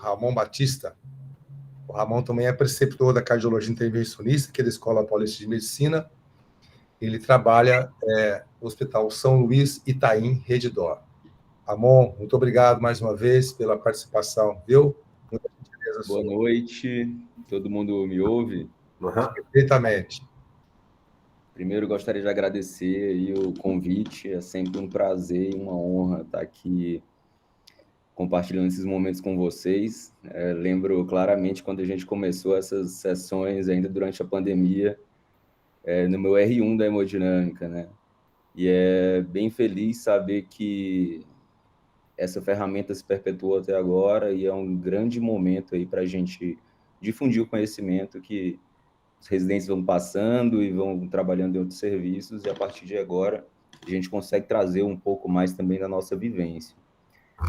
Ramon Batista. O Ramon também é preceptor da cardiologia intervencionista, aqui da Escola Paulista de Medicina. Ele trabalha no Hospital São Luís Itaim Redidor. Ramon, muito obrigado mais uma vez pela participação, viu? Muita gentileza Boa sua. noite, todo mundo me ouve? Perfeitamente. Primeiro, gostaria de agradecer aí o convite, é sempre um prazer e uma honra estar aqui compartilhando esses momentos com vocês. Lembro claramente quando a gente começou essas sessões ainda durante a pandemia, no meu R1 da hemodinâmica, né? E é bem feliz saber que essa ferramenta se perpetuou até agora e é um grande momento aí para a gente difundir o conhecimento que os residentes vão passando e vão trabalhando em outros serviços, e a partir de agora a gente consegue trazer um pouco mais também da nossa vivência.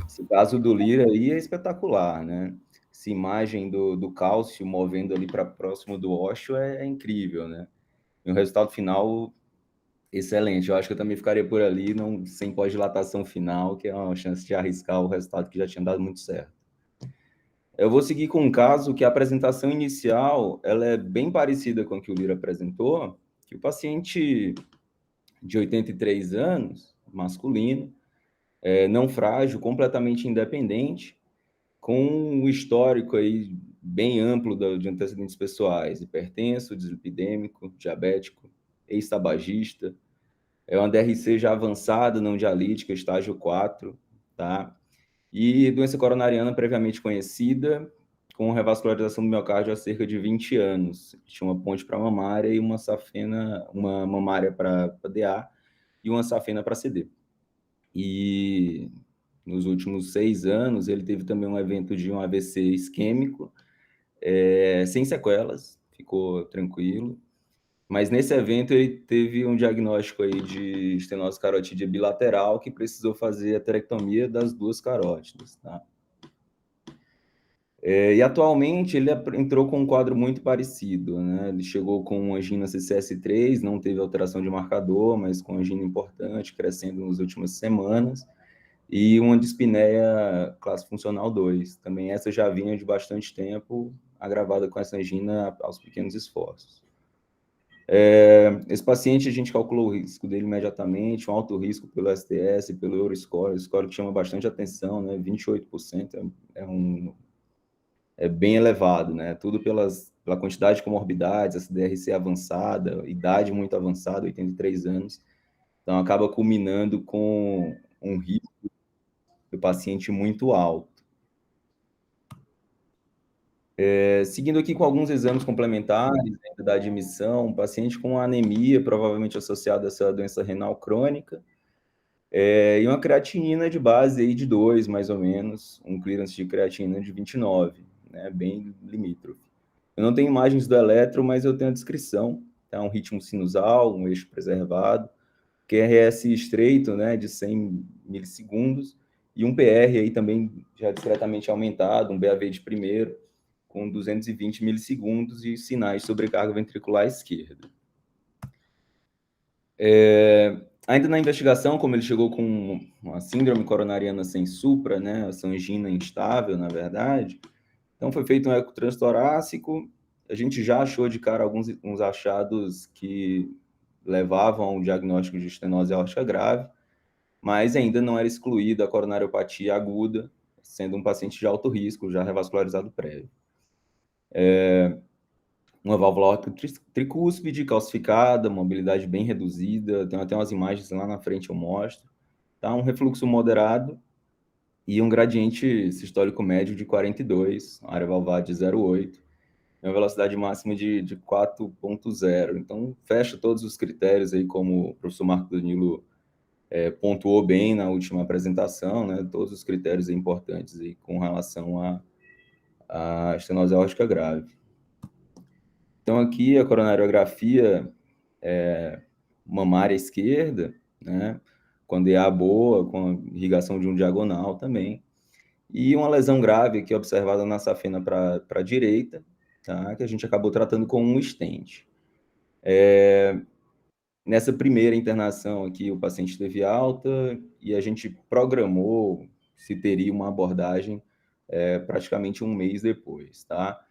Esse caso do Lira aí é espetacular, né? Essa imagem do cálcio movendo ali para próximo do ósseo é incrível, né? E o resultado final, excelente. Eu acho que eu também ficaria por ali, não, sem pós-dilatação final, que é uma chance de arriscar o resultado que já tinha dado muito certo. Eu vou seguir com um caso que a apresentação inicial ela é bem parecida com o que o Lira apresentou, que o paciente de 83 anos, masculino, não frágil, completamente independente, com um histórico aí bem amplo de antecedentes pessoais, hipertenso, dislipidêmico, diabético, ex-tabagista, é uma DRC já avançada, não dialítica, estágio 4, tá? E doença coronariana previamente conhecida, com revascularização do miocárdio há cerca de 20 anos. Tinha uma ponte para mamária e uma safena, uma mamária para DA e uma safena para CD. E nos últimos 6 anos, ele teve também um evento de um AVC isquêmico, sem sequelas, ficou tranquilo. Mas nesse evento ele teve um diagnóstico aí de estenose carotídea bilateral que precisou fazer a terectomia das 2 carótidas, tá? E atualmente ele entrou com um quadro muito parecido, né? Ele chegou com angina CCS3, não teve alteração de marcador, mas com angina importante, crescendo nas últimas semanas, e uma dispneia classe funcional 2. Também essa já vinha de bastante tempo, agravada com essa angina aos pequenos esforços. Esse paciente, a gente calculou o risco dele imediatamente, um alto risco pelo STS, pelo Euroscore, o score que chama bastante atenção, né? 28% é bem elevado, né? Tudo pela quantidade de comorbidades, essa DRC avançada, idade muito avançada, 83 anos. Então, acaba culminando com um risco do paciente muito alto. Seguindo aqui com alguns exames complementares, né, da admissão, um paciente com anemia, provavelmente associada a essa doença renal crônica, e uma creatinina de base aí de 2, mais ou menos, um clearance de creatinina de 29, né, bem limítrofe. Eu não tenho imagens do eletro, mas eu tenho a descrição, tá? Um ritmo sinusal, um eixo preservado, QRS estreito, né, de 100 milissegundos, e um PR aí também já discretamente aumentado, um BAV de primeiro, com 220 milissegundos e sinais de sobrecarga ventricular esquerda. Ainda na investigação, como ele chegou com uma síndrome coronariana sem supra, né, essa angina instável, na verdade, então foi feito um eco transtorácico, a gente já achou de cara uns achados que levavam a um diagnóstico de estenose aórtica grave, mas ainda não era excluída a coronariopatia aguda, sendo um paciente de alto risco, já revascularizado prévio. Uma válvula aórtica tricúspide calcificada, mobilidade bem reduzida, tem até umas imagens lá na frente eu mostro, tá? Um refluxo moderado e um gradiente sistólico médio de 42, área valvar de 0,8, uma velocidade máxima de 4.0. Então, fecha todos os critérios aí, como o professor Marco Danilo pontuou bem na última apresentação, né? Todos os critérios importantes aí com relação à estenose aórtica grave. Então, aqui a coronariografia mamária esquerda, né? Com DA boa, com irrigação de um diagonal também. E uma lesão grave aqui observada na safena para a direita, tá? Que a gente acabou tratando com um stent. Nessa primeira internação aqui, o paciente teve alta e a gente programou se teria uma abordagem praticamente um mês depois, tá?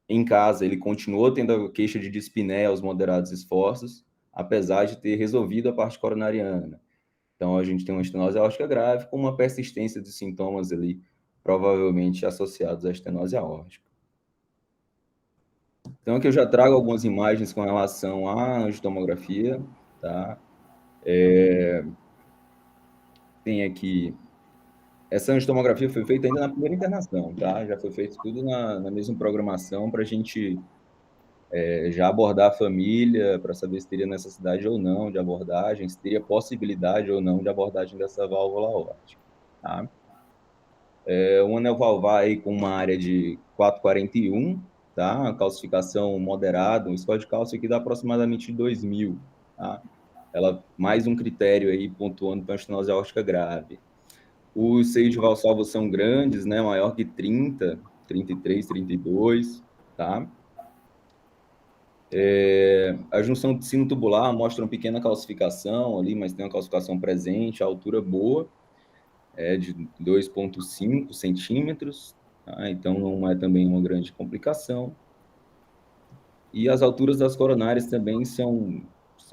Em casa, ele continuou tendo a queixa de dispneia aos moderados esforços, apesar de ter resolvido a parte coronariana. Então, a gente tem uma estenose aórtica grave com uma persistência de sintomas ali, provavelmente associados à estenose aórtica. Então, aqui eu já trago algumas imagens com relação à angiotomografia, tá? Tem aqui... Essa angiotomografia foi feita ainda na primeira internação, tá? Já foi feito tudo na mesma programação para a gente já abordar a família, para saber se teria necessidade ou não de abordagem, se teria possibilidade ou não de abordagem dessa válvula aórtica, tá? Um anel valvar aí com uma área de 441, tá? Uma calcificação moderada, um score de cálcio aqui dá aproximadamente 2.000, tá? Ela, mais um critério aí pontuando para a estenose aórtica grave. Os seios de Valsalva são grandes, né? Maior que 30, 33, 32, tá? A junção de sino tubular mostra uma pequena calcificação ali, mas tem uma calcificação presente, a altura boa, de 2,5 centímetros, tá? Então não é também uma grande complicação. E as alturas das coronárias também são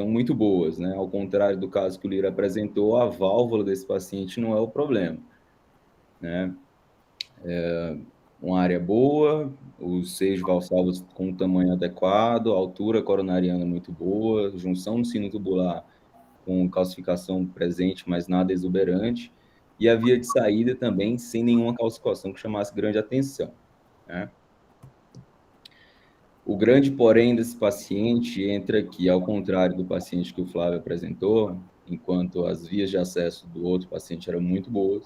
muito boas, né? Ao contrário do caso que o Lira apresentou, a válvula desse paciente não é o problema, né? Uma área boa, os seios valsalvos com um tamanho adequado, a altura coronariana muito boa, junção no sino tubular com calcificação presente, mas nada exuberante, e a via de saída também sem nenhuma calcificação que chamasse grande atenção, né? O grande porém desse paciente entra aqui, ao contrário do paciente que o Flávio apresentou, enquanto as vias de acesso do outro paciente eram muito boas,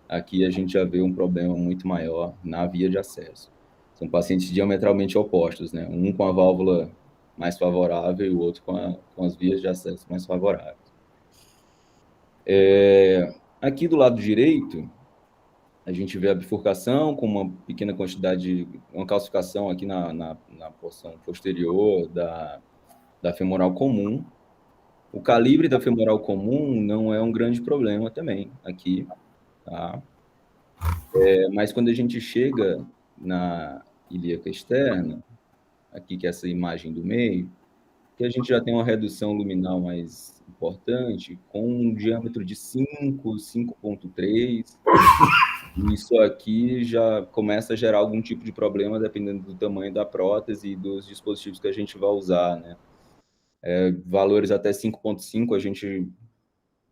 aqui a gente já vê um problema muito maior na via de acesso. São pacientes diametralmente opostos, né? Um com a válvula mais favorável e o outro com as vias de acesso mais favoráveis. Aqui do lado direito, a gente vê a bifurcação com uma pequena quantidade, uma calcificação aqui na porção posterior da femoral comum. O calibre da femoral comum não é um grande problema também aqui, tá? Mas quando a gente chega na ilíaca externa, aqui que é essa imagem do meio, que a gente já tem uma redução luminal mais importante, com um diâmetro de 5, 5,3. Isso aqui já começa a gerar algum tipo de problema, dependendo do tamanho da prótese e dos dispositivos que a gente vai usar, né? Valores até 5,5 a gente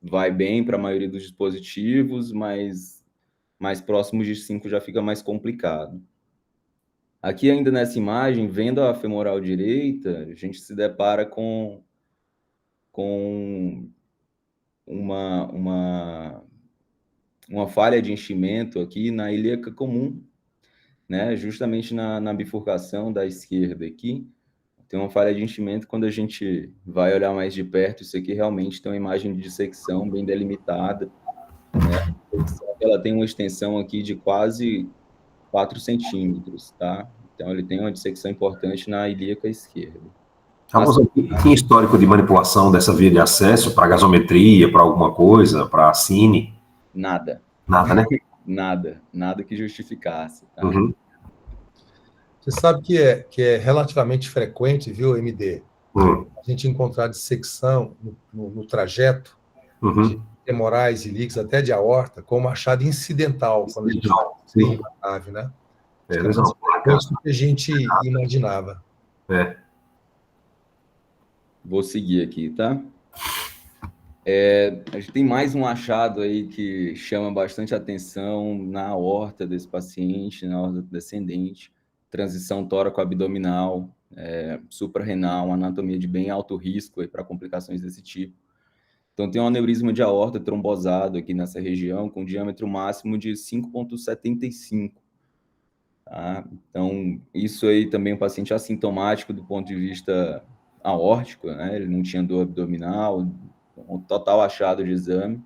vai bem para a maioria dos dispositivos, mas mais próximos de 5 já fica mais complicado. Aqui ainda nessa imagem, vendo a femoral direita, a gente se depara com uma falha de enchimento aqui na ilíaca comum, né? Justamente na bifurcação da esquerda aqui, tem uma falha de enchimento. Quando a gente vai olhar mais de perto, isso aqui realmente tem uma imagem de dissecção bem delimitada, né? Ela tem uma extensão aqui de quase 4 centímetros, tá? Então, ele tem uma dissecção importante na ilíaca esquerda. Raposo, tinha histórico de manipulação dessa via de acesso para gasometria, para alguma coisa, para cine? Nada. Nada, né? Nada que justificasse, tá? Uhum. Você sabe que é relativamente frequente, viu, MD? A gente encontrar dissecção no trajeto de femorais e ilíacos, até de aorta, como achado incidental, quando a gente tem uma nave, né? Mais frequente do que a gente imaginava. Vou seguir aqui, tá? A gente tem mais um achado aí que chama bastante atenção na aorta desse paciente, na aorta descendente, transição tóraco-abdominal, suprarrenal, uma anatomia de bem alto risco para complicações desse tipo. Então, tem um aneurisma de aorta trombosado aqui nessa região, com diâmetro máximo de 5,75. Tá? Então, isso aí também é um paciente assintomático do ponto de vista aórtico, né? Ele não tinha dor abdominal, um total achado de exame,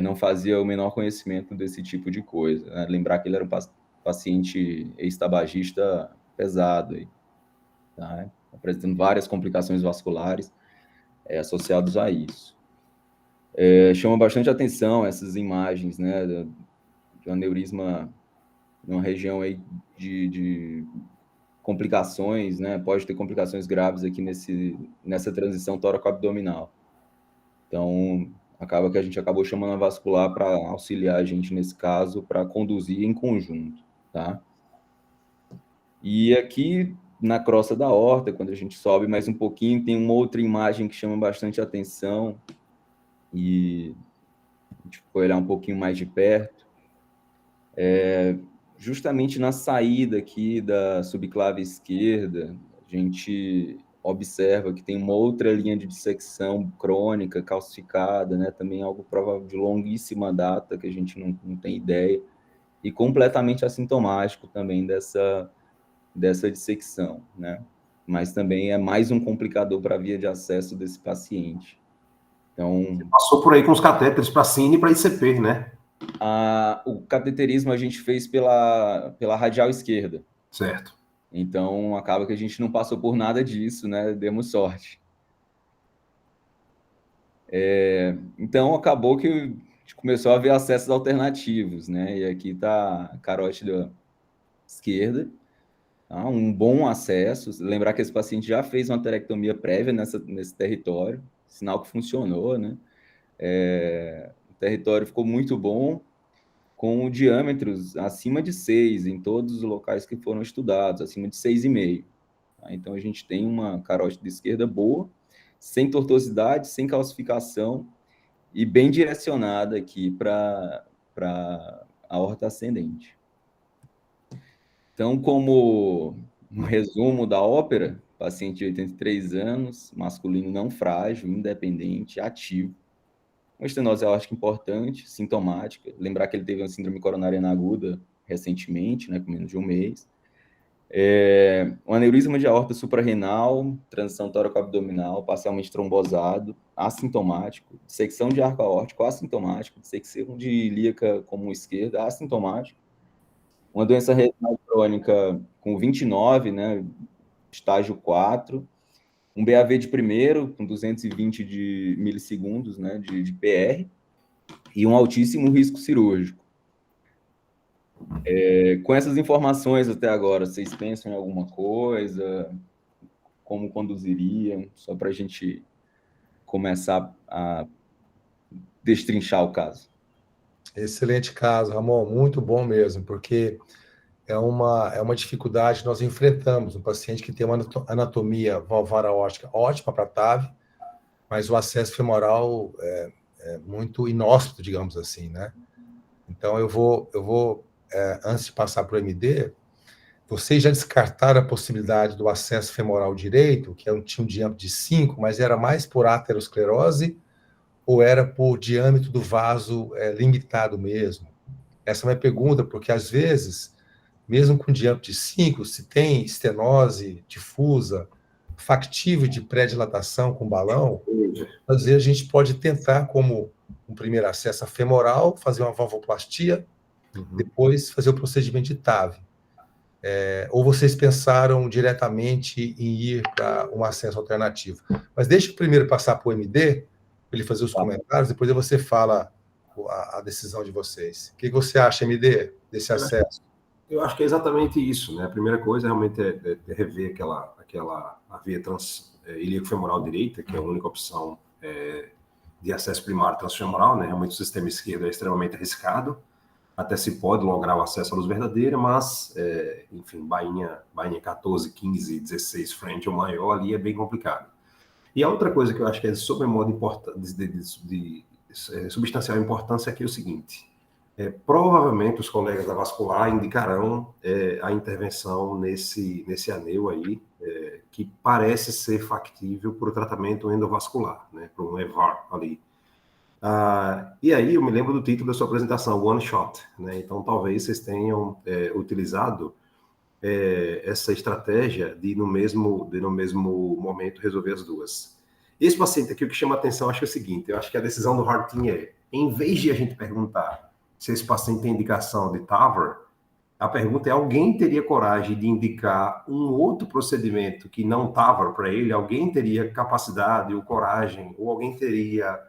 não fazia o menor conhecimento desse tipo de coisa, né? Lembrar que ele era um paciente ex-tabagista pesado, aí, tá? Apresentando várias complicações vasculares associadas a isso. Chama bastante atenção essas imagens, né, de um aneurisma numa região aí de complicações, né, pode ter complicações graves aqui nessa transição tóraco-abdominal. Então, acaba que a gente acabou chamando a vascular para auxiliar a gente nesse caso, para conduzir em conjunto, tá? E aqui na crosta da aorta, quando a gente sobe mais um pouquinho, tem uma outra imagem que chama bastante atenção, e a gente foi olhar um pouquinho mais de perto, justamente na saída aqui da subclave esquerda, a gente observa que tem uma outra linha de dissecção crônica, calcificada, né? Também algo provável de longuíssima data, que a gente não tem ideia, e completamente assintomático também dessa dissecção, né? Mas também é mais um complicador para a via de acesso desse paciente. Então, você passou por aí com os catéteres para CIN e para ICP, né? O cateterismo a gente fez pela radial esquerda. Certo. Então, acaba que a gente não passou por nada disso, né? Demos sorte. Então, acabou que a gente começou a ver acessos alternativos, né? E aqui está a carótida esquerda, tá? Um bom acesso. Lembrar que esse paciente já fez uma terectomia prévia nesse território, sinal que funcionou, né? O território ficou muito bom, com diâmetros acima de 6 em todos os locais que foram estudados, acima de 6,5. Tá? Então, a gente tem uma carótida esquerda boa, sem tortuosidade, sem calcificação e bem direcionada aqui para a aorta ascendente. Então, como um resumo da ópera, paciente de 83 anos, masculino não frágil, independente, ativo, uma estenose aórtica importante, sintomática. Lembrar que ele teve uma síndrome coronariana aguda recentemente, né, com menos de um mês. Um aneurisma de aorta suprarrenal, transição tóraco-abdominal, parcialmente trombosado, assintomático, dissecção de arco aórtico, assintomático, dissecção de ilíaca comum esquerda, assintomático. Uma doença renal crônica com 29, né, estágio 4, um BAV de primeiro, com 220 de milissegundos, né, de PR, e um altíssimo risco cirúrgico. Com essas informações até agora, vocês pensam em alguma coisa? Como conduziriam? Só para a gente começar a destrinchar o caso. Excelente caso, Ramon, muito bom mesmo, porque é uma dificuldade que nós enfrentamos, um paciente que tem uma anatomia valvar aórtica ótima para TAV, mas o acesso femoral é muito inóspito, digamos assim, né? Então, eu vou antes de passar para o MD, vocês já descartaram a possibilidade do acesso femoral direito, que tinha um diâmetro de 5, mas era mais por aterosclerose ou era por diâmetro do vaso limitado mesmo? Essa é uma pergunta, porque às vezes, mesmo com diâmetro de 5, se tem estenose difusa, factível de pré-dilatação com balão, às vezes a gente pode tentar, como um primeiro acesso a femoral, fazer uma valvoplastia, depois fazer o procedimento de TAV. Ou vocês pensaram diretamente em ir para um acesso alternativo? Mas deixa eu primeiro passar para o MD, para ele fazer os comentários, depois você fala a decisão de vocês. O que você acha, MD, desse acesso? Eu acho que é exatamente isso, né? A primeira coisa realmente é rever a via ilíaco-femoral direita, que é a única opção de acesso primário transfemoral, né? Realmente o sistema esquerdo é extremamente arriscado, até se pode lograr o acesso à luz verdadeira, mas, enfim, bainha 14, 15, 16 frente ou maior ali é bem complicado. E a outra coisa que eu acho que é de sobremodo de substancial importância aqui é o seguinte: provavelmente os colegas da vascular indicarão a intervenção nesse aneu aí, que parece ser factível para o tratamento endovascular, né, para um EVAR ali. E aí eu me lembro do título da sua apresentação, One Shot, né? Então talvez vocês tenham utilizado essa estratégia de no mesmo momento resolver as duas. Esse paciente aqui, o que chama a atenção, acho que é o seguinte: eu acho que a decisão do Harting em vez de a gente perguntar se esse paciente tem indicação de TAVR, a pergunta é: alguém teria coragem de indicar um outro procedimento que não TAVR para ele? Alguém teria capacidade ou coragem, ou alguém teria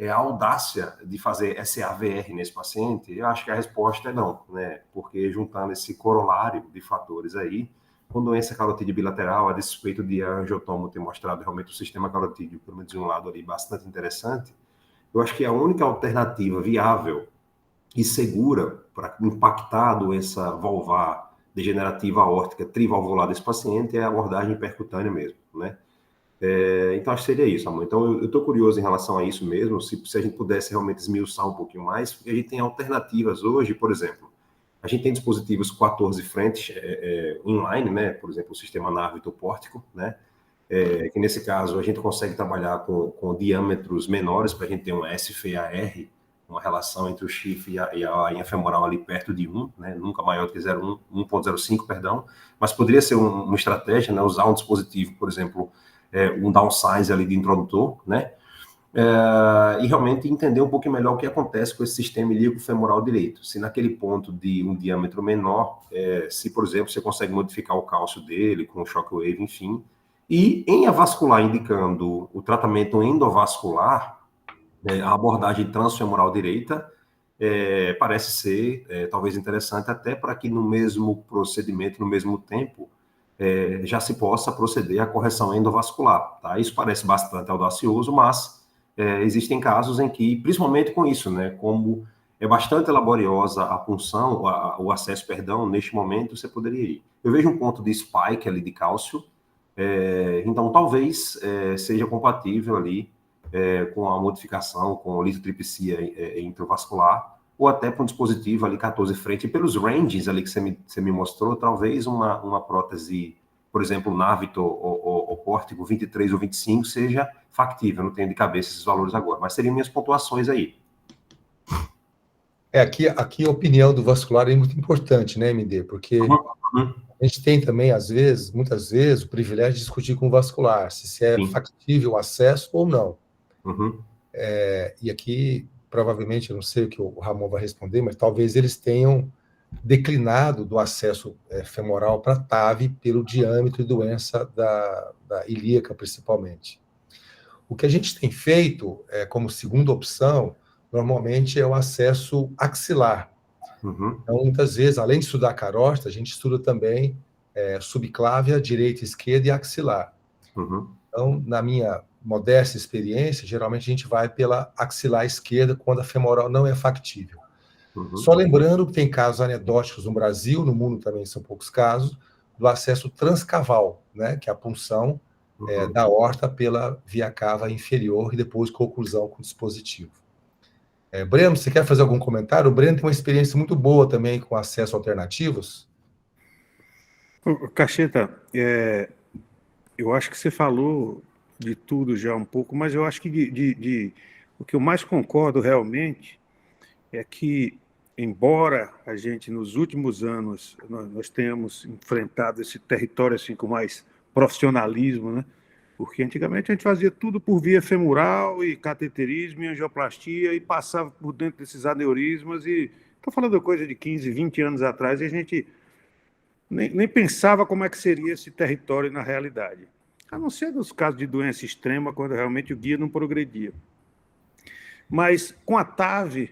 a audácia de fazer SAVR nesse paciente? Eu acho que a resposta é não, né? Porque juntando esse corolário de fatores aí, com doença carotídea bilateral, a despeito de a angiotomo ter mostrado realmente o sistema carotídeo, pelo menos de um lado ali, bastante interessante, eu acho que a única alternativa viável e segura para impactar a doença valvar degenerativa aórtica trivalvular desse paciente é a abordagem percutânea mesmo, né? Então, acho que seria isso, amor. Então, eu estou curioso em relação a isso mesmo, se a gente pudesse realmente esmiuçar um pouquinho mais, porque a gente tem alternativas hoje, por exemplo, a gente tem dispositivos 14 frentes inline, né? Por exemplo, o sistema Navito pórtico, né? Que nesse caso a gente consegue trabalhar com diâmetros menores para a gente ter um SFAR, uma relação entre o chifre e a linha femoral ali perto de 1, né? Nunca maior do que 1,05, perdão, mas poderia ser uma estratégia, né? Usar um dispositivo, por exemplo, um downsize ali de introdutor, né? E realmente entender um pouco melhor o que acontece com esse sistema ilíaco femoral direito. Se naquele ponto de um diâmetro menor, se, por exemplo, você consegue modificar o cálcio dele com o shockwave, enfim. E em avascular, indicando o tratamento endovascular, a abordagem transfemoral direita parece ser talvez interessante até para que no mesmo procedimento, no mesmo tempo, já se possa proceder à correção endovascular. Tá? Isso parece bastante audacioso, mas existem casos em que, principalmente com isso, né, como é bastante laboriosa a punção, o acesso, perdão, neste momento você poderia ir. Eu vejo um ponto de spike ali de cálcio, então talvez seja compatível ali com a modificação, com litotripsia intravascular, ou até para um dispositivo ali 14 frente, e pelos ranges ali que você me mostrou, talvez uma prótese, por exemplo, Navito ou pórtico 23 ou 25 seja factível, não tenho de cabeça esses valores agora, mas seriam minhas pontuações aí. Aqui a opinião do vascular é muito importante, né, MD? Porque a gente tem também, muitas vezes, o privilégio de discutir com o vascular, se é factível o acesso ou não. E aqui, provavelmente, eu não sei o que o Ramon vai responder, mas talvez eles tenham declinado do acesso femoral para TAV pelo diâmetro e doença da ilíaca, principalmente. O que a gente tem feito, como segunda opção, normalmente é o acesso axilar. Então, muitas vezes, além de estudar carótida, a gente estuda também subclávia, direita, esquerda e axilar. Então, na minha modesta experiência, geralmente a gente vai pela axilar esquerda quando a femoral não é factível. Só lembrando que tem casos anedóticos no Brasil, no mundo também são poucos casos, do acesso transcaval, né, que é a punção da aorta pela via cava inferior e depois com oclusão com dispositivo. Breno, você quer fazer algum comentário? O Breno tem uma experiência muito boa também com acesso alternativos. Cacheta, eu acho que você falou de tudo já um pouco, mas eu acho que o que eu mais concordo realmente é que, embora a gente, nos últimos anos, nós tenhamos enfrentado esse território assim com mais profissionalismo, né? Porque antigamente a gente fazia tudo por via femoral e cateterismo e angioplastia e passava por dentro desses aneurismas e estou falando de coisa de 15, 20 anos atrás e a gente nem pensava como é que seria esse território na realidade. A não ser nos casos de doença extrema, quando realmente o guia não progredia. Mas com a TAV,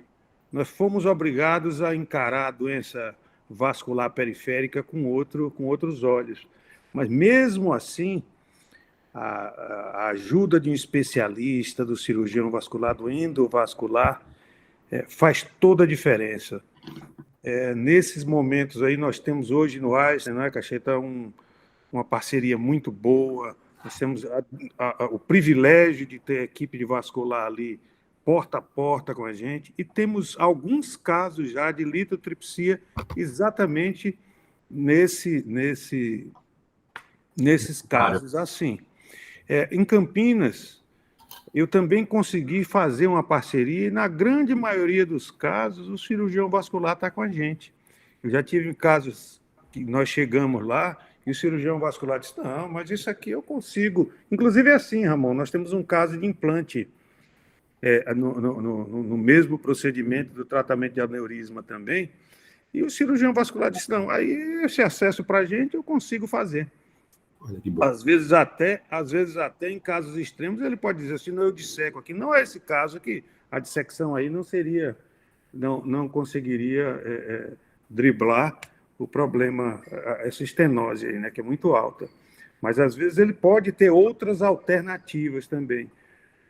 nós fomos obrigados a encarar a doença vascular periférica com outros olhos. Mas mesmo assim, a ajuda de um especialista, do cirurgião vascular, do endovascular, faz toda a diferença. Nesses momentos aí, nós temos hoje no Einstein, né, Cacheta, uma parceria muito boa, nós temos o privilégio de ter a equipe de vascular ali porta a porta com a gente, e temos alguns casos já de litotripsia exatamente nesses casos assim. Em Campinas, eu também consegui fazer uma parceria e, na grande maioria dos casos, o cirurgião vascular está com a gente. Eu já tive casos que nós chegamos lá e o cirurgião vascular disse, não, mas isso aqui eu consigo. Inclusive é assim, Ramon, nós temos um caso de implante no mesmo procedimento do tratamento de aneurisma também, e o cirurgião vascular disse, não, aí esse acesso para a gente eu consigo fazer. Às vezes até em casos extremos ele pode dizer assim, não, eu disseco aqui, não é esse caso aqui, a dissecção aí não conseguiria driblar o problema, essa estenose aí, né, que é muito alta. Mas, às vezes, ele pode ter outras alternativas também.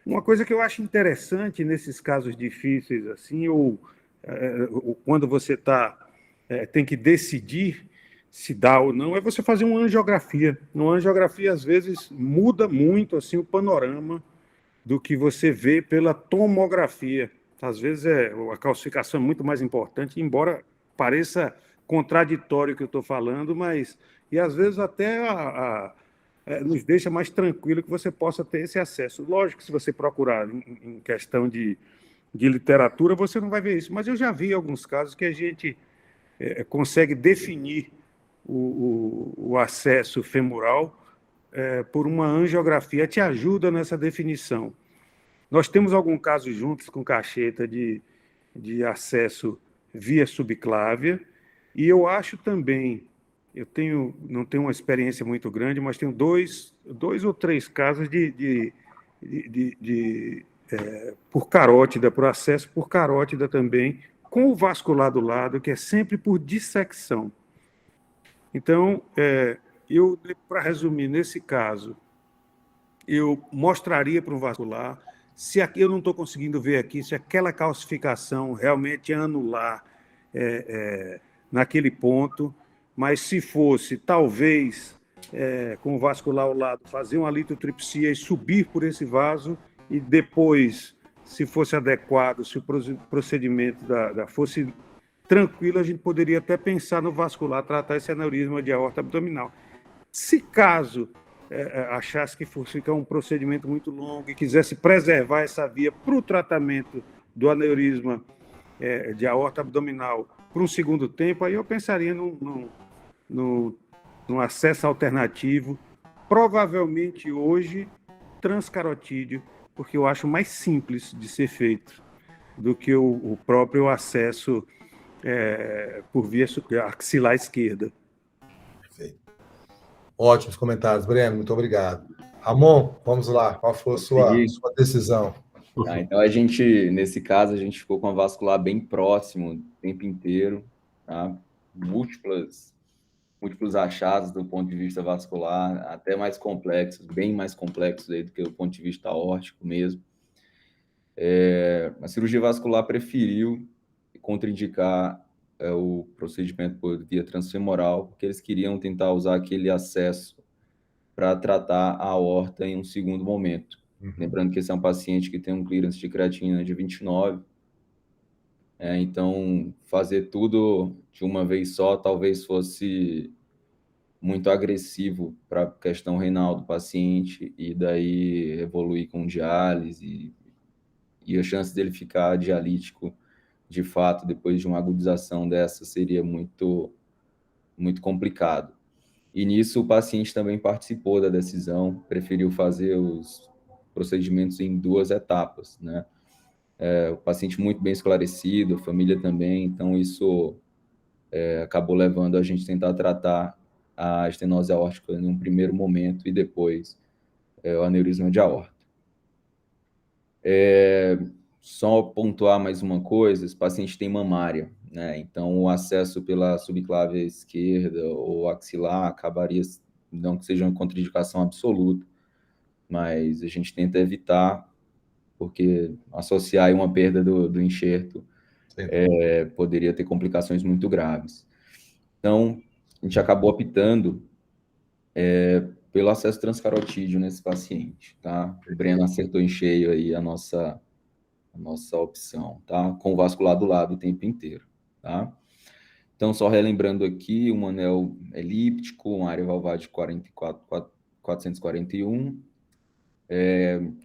Uma coisa que eu acho interessante nesses casos difíceis, assim, ou quando você tem que decidir se dá ou não, é você fazer uma angiografia. Uma angiografia, às vezes, muda muito assim, o panorama do que você vê pela tomografia. Às vezes, a calcificação é muito mais importante, embora pareça contraditório o que eu estou falando, mas... E, às vezes, até nos deixa mais tranquilo que você possa ter esse acesso. Lógico que se você procurar em questão de literatura, você não vai ver isso. Mas eu já vi alguns casos que a gente consegue definir o acesso femoral por uma angiografia, te ajuda nessa definição. Nós temos algum caso juntos com Cacheta de acesso via subclávia, e eu acho também, não tenho uma experiência muito grande, mas tenho dois ou três casos por carótida, por acesso por carótida também, com o vascular do lado, que é sempre por dissecção. Então, para resumir, nesse caso, eu mostraria para o vascular, se aqui eu não estou conseguindo ver aqui, se aquela calcificação realmente é anular naquele ponto, mas se fosse, talvez, com o vascular ao lado, fazer uma litotripsia e subir por esse vaso, e depois, se fosse adequado, se o procedimento fosse tranquilo, a gente poderia até pensar no vascular, tratar esse aneurisma de aorta abdominal. Se caso achasse que fosse ficar um procedimento muito longo e quisesse preservar essa via para o tratamento do aneurisma de aorta abdominal para um segundo tempo, aí eu pensaria num acesso alternativo, provavelmente hoje transcarotídeo, porque eu acho mais simples de ser feito do que o próprio acesso por via axilar esquerda. Perfeito. Ótimos comentários, Breno, muito obrigado. Ramon, vamos lá, qual foi a sua decisão? Então, nesse caso, a gente ficou com a vascular bem próximo o tempo inteiro, tá? Múltiplos achados do ponto de vista vascular, até mais complexos, bem mais complexos aí do que do ponto de vista aórtico mesmo. A cirurgia vascular preferiu contraindicar o procedimento por via transfemoral, porque eles queriam tentar usar aquele acesso para tratar a aorta em um segundo momento. Lembrando que esse é um paciente que tem um clearance de creatinina de 29, então fazer tudo de uma vez só talvez fosse muito agressivo para a questão renal do paciente, e daí evoluir com diálise, e a chance dele ficar dialítico de fato depois de uma agudização dessa seria muito, muito complicado. E nisso o paciente também participou da decisão, preferiu fazer os procedimentos em 2 etapas, né? O paciente muito bem esclarecido, a família também, então isso acabou levando a gente a tentar tratar a estenose aórtica em um primeiro momento e depois o aneurisma de aorta. Só pontuar mais uma coisa, esse paciente tem mamária, né? Então o acesso pela subclávia esquerda ou axilar acabaria, não que seja uma contraindicação absoluta, mas a gente tenta evitar, porque associar uma perda do enxerto poderia ter complicações muito graves. Então, a gente acabou optando pelo acesso transcarotídeo nesse paciente, tá? O Breno acertou em cheio aí a nossa opção, tá? Com o vascular do lado o tempo inteiro, tá? Então, só relembrando aqui, um anel elíptico, uma área valvar de 441,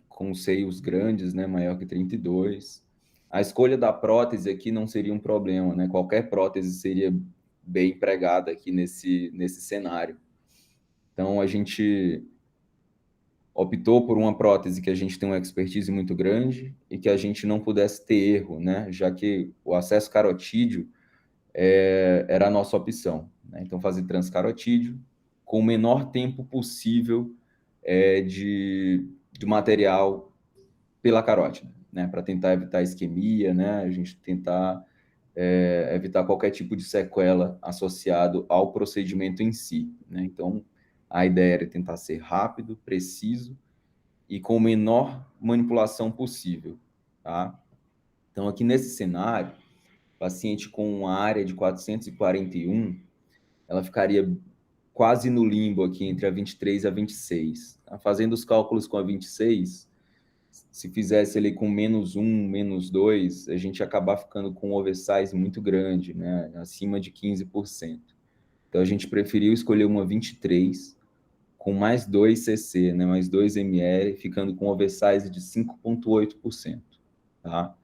com seios grandes, né? Maior que 32. A escolha da prótese aqui não seria um problema, né? Qualquer prótese seria bem empregada aqui nesse cenário. Então, a gente optou por uma prótese que a gente tem uma expertise muito grande e que a gente não pudesse ter erro, né? Já que o acesso carotídeo era a nossa opção, né? Então, fazer transcarotídeo com o menor tempo possível de material pela carótida, né, para tentar evitar isquemia, né, a gente tentar evitar qualquer tipo de sequela associado ao procedimento em si, né? Então, a ideia era tentar ser rápido, preciso e com a menor manipulação possível, tá? Então, aqui nesse cenário, paciente com uma área de 441, ela ficaria quase no limbo aqui entre a 23 e a 26. Tá? Fazendo os cálculos com a 26, se fizesse ali com -1, -2, a gente ia acabar ficando com um oversize muito grande, né? Acima de 15%. Então, a gente preferiu escolher uma 23, com mais 2 cc, né? Mais 2 ml, ficando com oversize de 5,8%. Tá?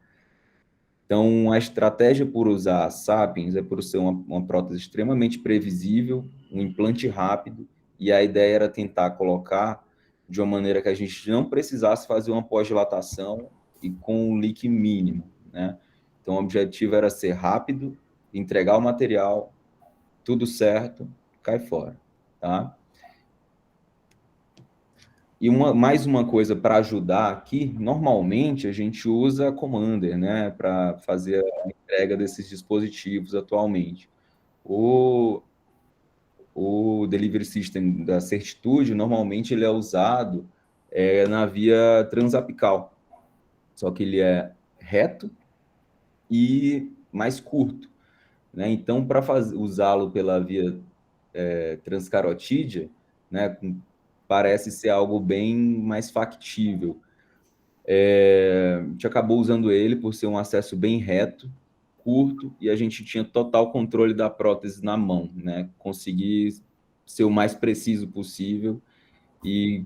Então, a estratégia por usar a Sapiens é por ser uma prótese extremamente previsível, um implante rápido, e a ideia era tentar colocar de uma maneira que a gente não precisasse fazer uma pós-dilatação e com um leak mínimo, né? Então, o objetivo era ser rápido, entregar o material, tudo certo, cai fora, tá? E mais uma coisa para ajudar aqui, normalmente a gente usa a Commander, né, para fazer a entrega desses dispositivos atualmente. O Delivery System da Certitude, normalmente ele é usado na via transapical, só que ele é reto e mais curto, né? Então, para usá-lo pela via transcarotídea, né, parece ser algo bem mais factível. A gente acabou usando ele por ser um acesso bem reto, curto, e a gente tinha total controle da prótese na mão, né? Conseguir ser o mais preciso possível e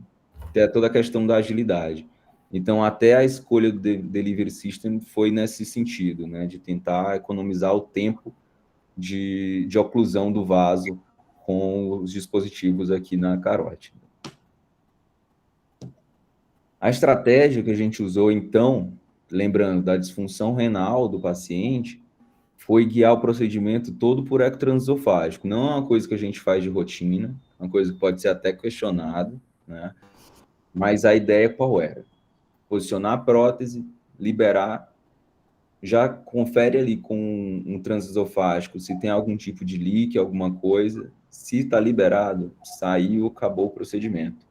ter toda a questão da agilidade. Então, até a escolha do Delivery System foi nesse sentido, né? De tentar economizar o tempo de oclusão do vaso com os dispositivos aqui na carótida. A estratégia que a gente usou, então, lembrando da disfunção renal do paciente, foi guiar o procedimento todo por eco transesofágico. Não é uma coisa que a gente faz de rotina, é uma coisa que pode ser até questionada, né? Mas a ideia qual era? Posicionar a prótese, liberar, já confere ali com um transesofágico se tem algum tipo de leak, alguma coisa. Se está liberado, saiu, acabou o procedimento,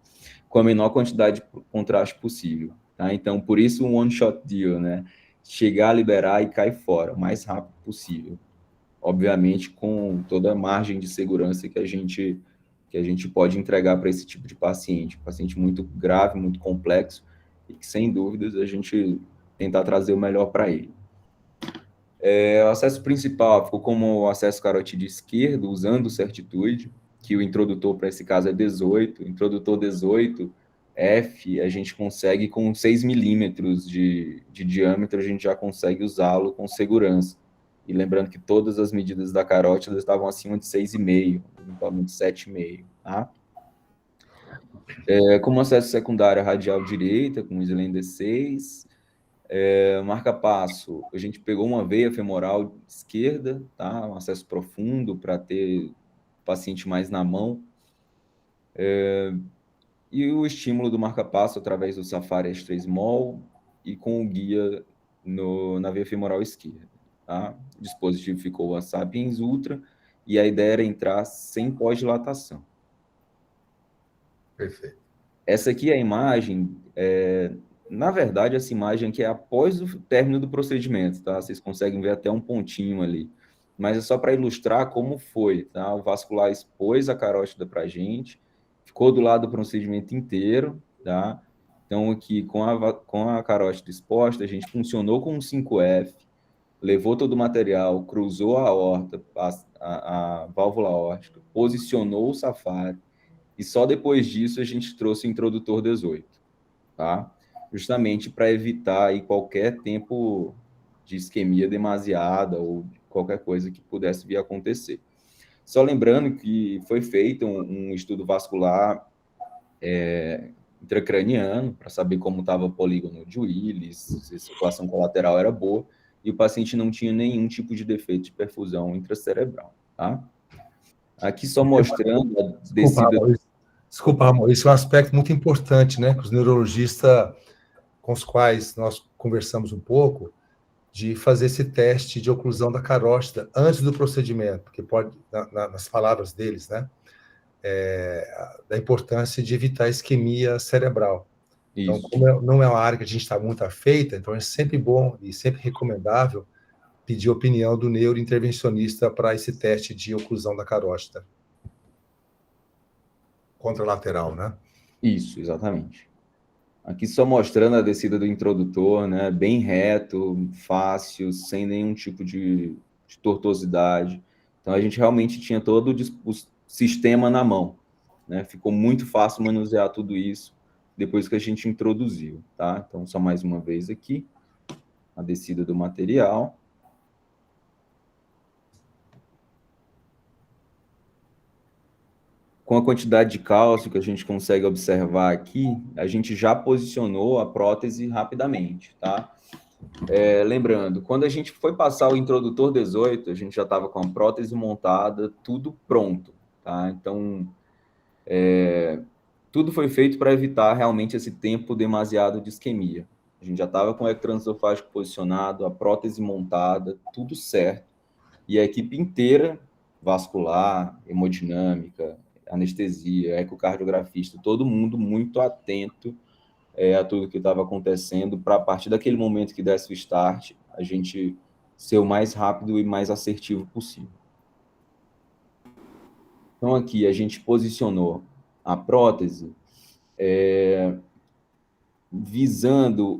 com a menor quantidade de contraste possível, tá? Então, por isso um one-shot deal, né? Chegar, liberar e cair fora, o mais rápido possível. Obviamente, com toda a margem de segurança que a gente pode entregar para esse tipo de paciente. Paciente muito grave, muito complexo, e que, sem dúvidas, a gente tentar trazer o melhor para ele. O acesso principal ficou como o acesso carotídeo esquerdo, usando o Certitude, que o introdutor para esse caso é 18, introdutor 18, F, a gente consegue com 6 milímetros de diâmetro, a gente já consegue usá-lo com segurança. E lembrando que todas as medidas da carótida estavam acima de 6,5, eventualmente 7,5, tá? Como acesso secundário radial direita, com Slender 6, marca-passo, a gente pegou uma veia femoral esquerda, tá? Um acesso profundo para ter paciente mais na mão, e o estímulo do marca-passo através do Safari S3 Small e com o guia na veia femoral esquerda, tá? O dispositivo ficou a Sapiens Ultra e a ideia era entrar sem pós-dilatação. Perfeito. Essa aqui é a imagem, na verdade, essa imagem aqui é após o término do procedimento, tá? Vocês conseguem ver até um pontinho ali. Mas é só para ilustrar como foi, tá? O vascular expôs a carótida para a gente, ficou do lado do procedimento inteiro, tá? Então, aqui, com a carótida exposta, a gente funcionou com um 5F, levou todo o material, cruzou a aorta, a válvula aórtica, posicionou o Safari, e só depois disso a gente trouxe o introdutor 18, tá? Justamente para evitar aí qualquer tempo de isquemia demasiada ou qualquer coisa que pudesse vir a acontecer. Só lembrando que foi feito um estudo vascular intracraniano para saber como estava o polígono de Willis, se a circulação colateral era boa, e o paciente não tinha nenhum tipo de defeito de perfusão intracerebral, tá? Aqui só mostrando a descida... Desculpa, Maurício, é um aspecto muito importante, né? Que os neurologistas com os quais nós conversamos um pouco, de fazer esse teste de oclusão da carótida antes do procedimento, porque pode, nas palavras deles, né, da importância de evitar a isquemia cerebral. Então, Isso. como não é uma área que a gente está muito afeita, então é sempre bom e sempre recomendável pedir a opinião do neurointervencionista para esse teste de oclusão da carótida contralateral, né? Isso, exatamente. Aqui só mostrando a descida do introdutor, né? Bem reto, fácil, sem nenhum tipo de tortuosidade. Então, a gente realmente tinha todo o sistema na mão, né? Ficou muito fácil manusear tudo isso depois que a gente introduziu, tá? Então, só mais uma vez aqui, a descida do material. Com a quantidade de cálcio que a gente consegue observar aqui, a gente já posicionou a prótese rapidamente, tá? Lembrando, quando a gente foi passar o introdutor 18, a gente já estava com a prótese montada, tudo pronto, tá? Então, tudo foi feito para evitar realmente esse tempo demasiado de isquemia. A gente já estava com o ectotransesofágico posicionado, a prótese montada, tudo certo. E a equipe inteira, vascular, hemodinâmica, anestesia, ecocardiografista, todo mundo muito atento a tudo que estava acontecendo, para a partir daquele momento que desse o start, a gente ser o mais rápido e mais assertivo possível. Então, aqui a gente posicionou a prótese visando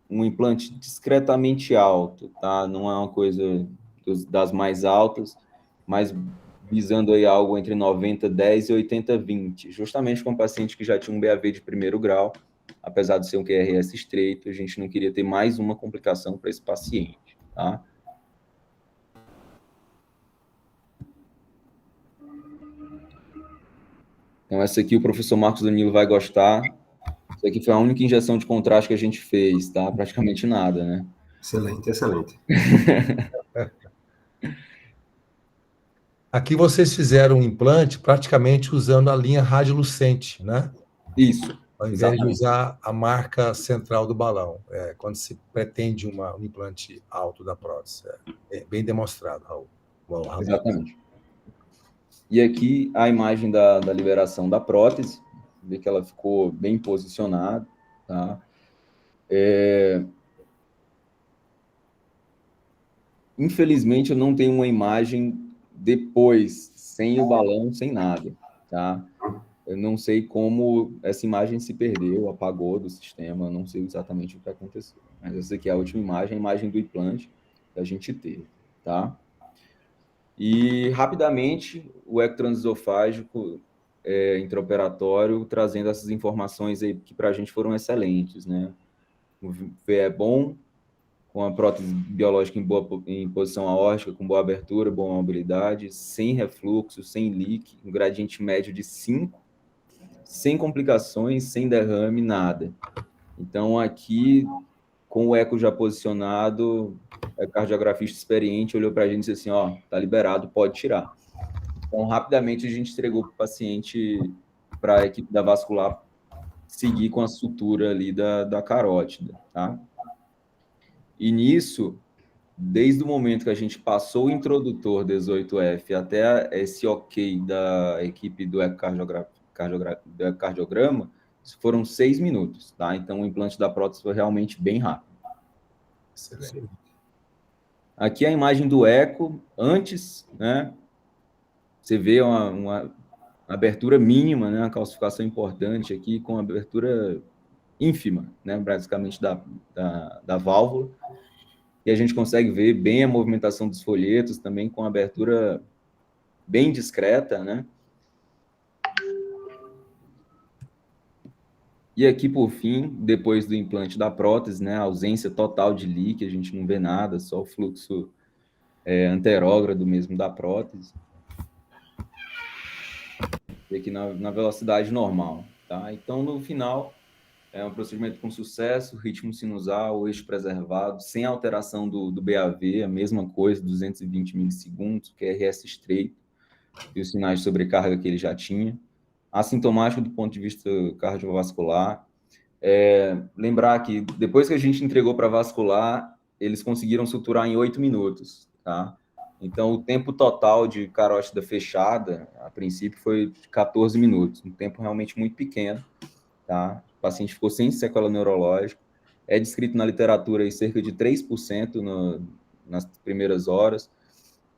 um implante discretamente alto, tá? Não é uma coisa das mais altas, mas visando aí algo entre 90-10 e 80-20, justamente com paciente que já tinha um BAV de primeiro grau, apesar de ser um QRS estreito, a gente não queria ter mais uma complicação para esse paciente, tá? Então, essa aqui o professor Marcos Danilo vai gostar. Isso aqui foi a única injeção de contraste que a gente fez, tá? Praticamente nada, né? Excelente, excelente. Aqui vocês fizeram um implante praticamente usando a linha radiolucente, né? Isso. Ao invés Exatamente. de usar a marca central do balão, quando se pretende um implante alto da prótese. É bem demonstrado, Raul. Bom, Raul. Exatamente. E aqui a imagem da liberação da prótese, vê que ela ficou bem posicionada, tá? Infelizmente, eu não tenho uma imagem depois, sem o balão, sem nada, tá? Eu não sei como essa imagem se perdeu, apagou do sistema, não sei exatamente o que aconteceu. Mas essa aqui é a última imagem, a imagem do implante que a gente teve, tá? E, rapidamente, o ectotransesofágico intraoperatório, trazendo essas informações aí que para a gente foram excelentes, né? O VE é bom, com a prótese biológica em posição aórtica, com boa abertura, boa mobilidade, sem refluxo, sem leak, um gradiente médio de 5, sem complicações, sem derrame, nada. Então, aqui, com o eco já posicionado, o cardiografista experiente olhou para a gente e disse assim, ó, tá liberado, pode tirar. Então, rapidamente, a gente entregou para o paciente, para a equipe da vascular seguir com a sutura ali da carótida, tá? E nisso, desde o momento que a gente passou o introdutor 18F até esse ok da equipe do ecocardiograma, foram 6 minutos, tá? Então, o implante da prótese foi realmente bem rápido. Excelente. Aqui a imagem do eco, antes, né? Você vê uma abertura mínima, né? Uma calcificação importante aqui, com abertura ínfima, né? Basicamente da válvula. E a gente consegue ver bem a movimentação dos folhetos, também com abertura bem discreta, né? E aqui, por fim, depois do implante da prótese, né? A ausência total de leak, a gente não vê nada, só o fluxo anterógrado mesmo da prótese. E aqui na velocidade normal, tá? Então, no final, é um procedimento com sucesso, ritmo sinusal, eixo preservado, sem alteração do BAV, a mesma coisa, 220 milissegundos, QRS estreito, e os sinais de sobrecarga que ele já tinha. Assintomático do ponto de vista cardiovascular, Lembrar que depois que a gente entregou para vascular, eles conseguiram suturar em 8 minutos, tá? Então, o tempo total de carótida fechada, a princípio, foi de 14 minutos, um tempo realmente muito pequeno, tá? O paciente ficou sem sequela neurológica. É descrito na literatura aí cerca de 3% nas primeiras horas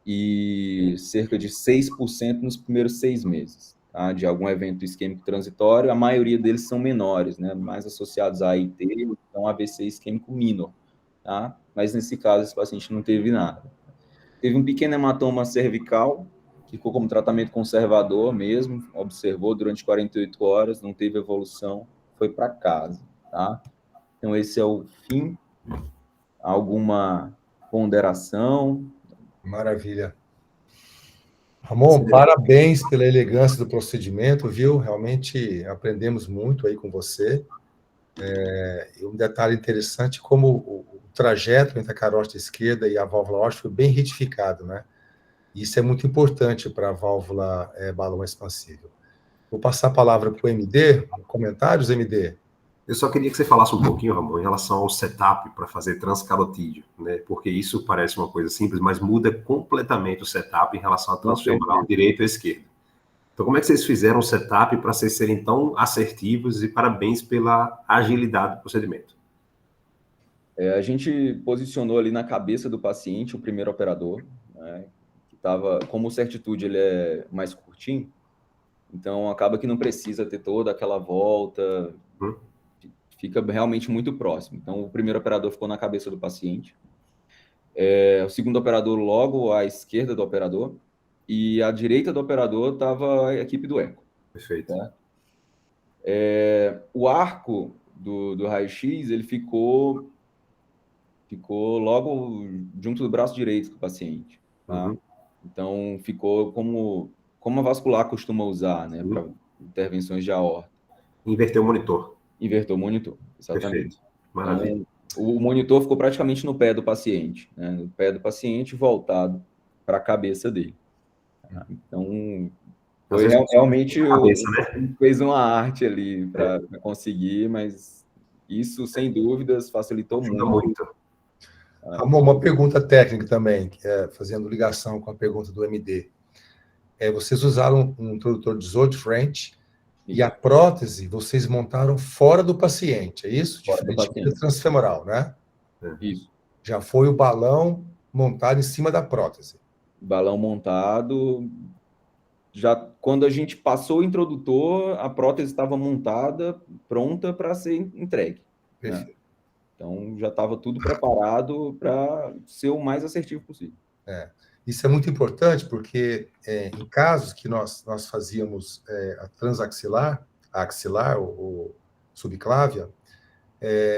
e cerca de 6% nos primeiros 6 meses, tá? De algum evento isquêmico transitório. A maioria deles são menores, né? Mais associados a AIT, então AVC isquêmico minor, tá? Mas nesse caso, esse paciente não teve nada. Teve um pequeno hematoma cervical, que ficou como tratamento conservador mesmo, observou durante 48 horas, não teve evolução, foi para casa, tá? Então, esse é o fim. Alguma ponderação? Maravilha. Ramon, parabéns pela elegância do procedimento, viu? Realmente aprendemos muito aí com você. E um detalhe interessante, como o trajeto entre a carótida esquerda e a válvula aórtica foi bem retificado, né? Isso é muito importante para a válvula balão expansível. Vou passar a palavra para o MD. Comentários, MD? Eu só queria que você falasse um pouquinho, Ramon, em relação ao setup para fazer transcarotídeo, né? Porque isso parece uma coisa simples, mas muda completamente o setup em relação a transfemoral direito e esquerdo. Então, como é que vocês fizeram o setup para vocês serem tão assertivos, e parabéns pela agilidade do procedimento? A gente posicionou ali na cabeça do paciente o primeiro operador, né, que estava, como o Certitude ele é mais curtinho, então acaba que não precisa ter toda aquela volta, fica realmente muito próximo. Então o primeiro operador ficou na cabeça do paciente, o segundo operador logo à esquerda do operador, e à direita do operador estava a equipe do eco. Perfeito. Tá? O arco do raio-x, ele ficou logo junto do braço direito do paciente. Tá? Então, ficou como a vascular costuma usar, né, para intervenções de aorta. Inverteu o monitor. Invertou o monitor, exatamente. Perfeito. Maravilha. Então, o monitor ficou praticamente no pé do paciente, né, no pé do paciente voltado para a cabeça dele. Então, foi realmente fez uma arte ali para conseguir, mas isso, sem dúvidas, facilitou muito. Ramon, uma pergunta técnica também, fazendo ligação com a pergunta do MD. Vocês usaram um introdutor de Zoldt-French e a prótese vocês montaram fora do paciente, é isso? Diferente da transfemoral, né? Isso. Já foi o balão montado em cima da prótese. Balão montado. Já quando a gente passou o introdutor, a prótese estava montada, pronta para ser entregue. Né? Então, já estava tudo preparado para ser o mais assertivo possível. Isso é muito importante, porque em casos que nós fazíamos a transaxilar, a axilar ou subclávia,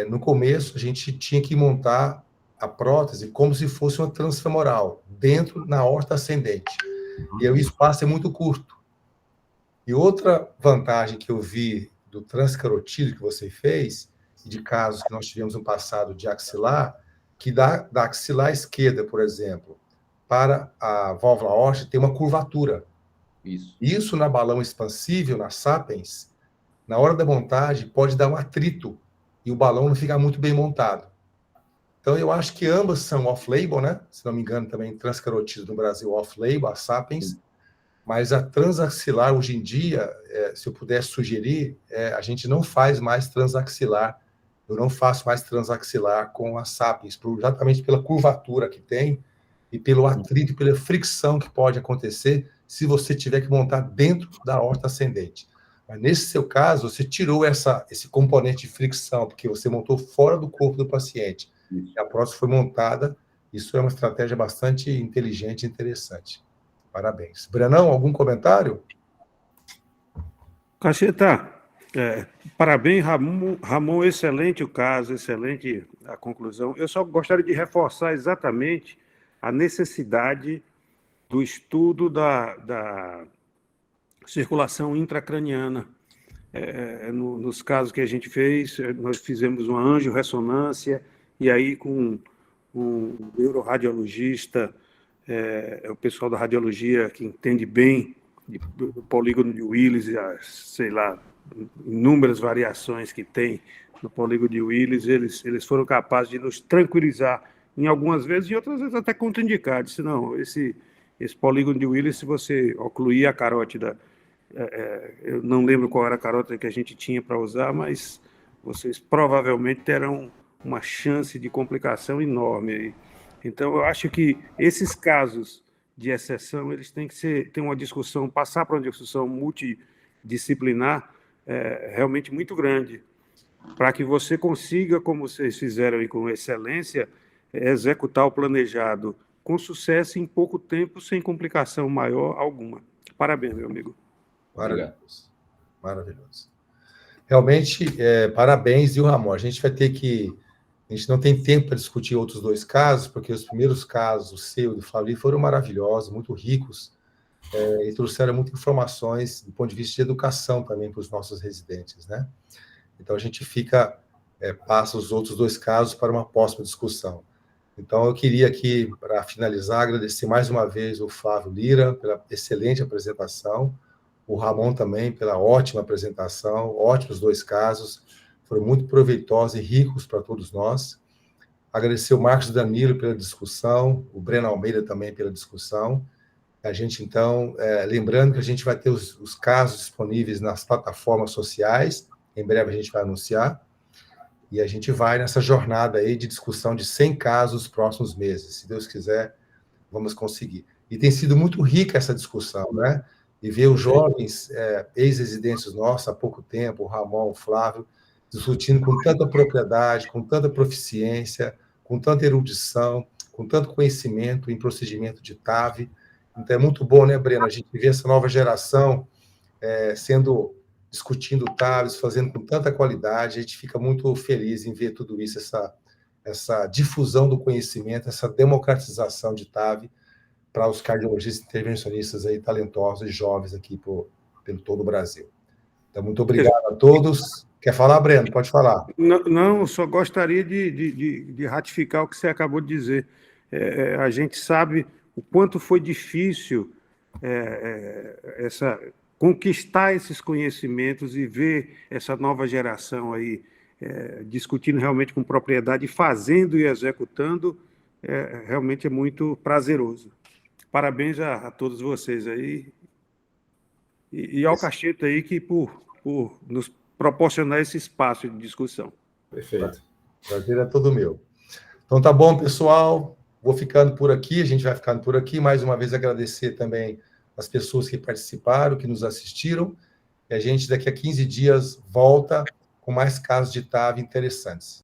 no começo a gente tinha que montar a prótese como se fosse uma transfemoral, dentro na aorta ascendente. E aí o espaço é muito curto. E outra vantagem que eu vi do transcarotídeo que você fez, de casos que nós tivemos no passado de axilar, que da axilar esquerda, por exemplo, para a válvula aórtica tem uma curvatura. Isso na balão expansível, na Sapiens, na hora da montagem, pode dar um atrito e o balão não fica muito bem montado. Então, eu acho que ambas são off-label, né? Se não me engano, também transcarotídeo no Brasil off-label, a Sapiens. Mas a transaxilar, hoje em dia, se eu pudesse sugerir, a gente não faz mais transaxilar. Eu não faço mais transaxilar com a Sapiens, exatamente pela curvatura que tem e pelo atrito, pela fricção que pode acontecer se você tiver que montar dentro da aorta ascendente. Mas nesse seu caso, você tirou esse componente de fricção, porque você montou fora do corpo do paciente. E a prótese foi montada. Isso é uma estratégia bastante inteligente e interessante. Parabéns. Brenão, algum comentário? Cacheta, parabéns, Ramon, excelente o caso, excelente a conclusão. Eu só gostaria de reforçar exatamente a necessidade do estudo da circulação intracraniana. Nos casos que a gente fez, nós fizemos uma angiorressonância, e aí com um neuroradiologista, o pessoal da radiologia que entende bem do polígono de Willis há, sei lá, inúmeras variações que tem no polígono de Willis, eles foram capazes de nos tranquilizar em algumas vezes e outras vezes até contraindicar. Disse, não, esse polígono de Willis, se você ocluir a carótida, eu não lembro qual era a carótida que a gente tinha para usar, mas vocês provavelmente terão uma chance de complicação enorme aí. Então, eu acho que esses casos de exceção, eles têm que ter uma discussão, passar para uma discussão multidisciplinar realmente muito grande, para que você consiga, como vocês fizeram aí com excelência, executar o planejado com sucesso em pouco tempo, sem complicação maior alguma. Parabéns, meu amigo. Maravilhoso. Maravilhoso. Realmente, parabéns, viu, Ramon? A gente não tem tempo para discutir outros 2 casos, porque os primeiros casos, o seu e do Flávio, foram maravilhosos, muito ricos, e trouxeram muitas informações do ponto de vista de educação também para os nossos residentes, né? Então, a gente passa os outros 2 casos para uma próxima discussão. Então, eu queria aqui, para finalizar, agradecer mais uma vez o Flávio Lira pela excelente apresentação, o Ramon também pela ótima apresentação, ótimos 2 casos, foram muito proveitosos e ricos para todos nós. Agradecer o Marcos Danilo pela discussão, o Breno Almeida também pela discussão. A gente, então, lembrando que a gente vai ter os casos disponíveis nas plataformas sociais, em breve a gente vai anunciar, e a gente vai nessa jornada aí de discussão de 100 casos nos próximos meses. Se Deus quiser, vamos conseguir. E tem sido muito rica essa discussão, né? E ver os jovens ex-residentes nossos há pouco tempo, o Ramon, o Flávio, discutindo com tanta propriedade, com tanta proficiência, com tanta erudição, com tanto conhecimento em procedimento de TAV. Então, é muito bom, né, Breno, a gente ver essa nova geração discutindo TAVs, fazendo com tanta qualidade. A gente fica muito feliz em ver tudo isso, essa difusão do conhecimento, essa democratização de TAV para os cardiologistas intervencionistas aí, talentosos e jovens aqui pelo todo o Brasil. Então, muito obrigado a todos. Quer falar, Breno? Pode falar. Não, só gostaria de ratificar o que você acabou de dizer. A gente sabe o quanto foi difícil conquistar esses conhecimentos e ver essa nova geração aí discutindo realmente com propriedade, fazendo e executando, realmente é muito prazeroso. Parabéns a todos vocês aí e ao Cacheta aí que por nos proporcionar esse espaço de discussão. Perfeito. O prazer é todo meu. Então, tá bom, pessoal. Vou ficando por aqui, a gente vai ficando por aqui. Mais uma vez, agradecer também as pessoas que participaram, que nos assistiram. E a gente, daqui a 15 dias, volta com mais casos de TAV interessantes.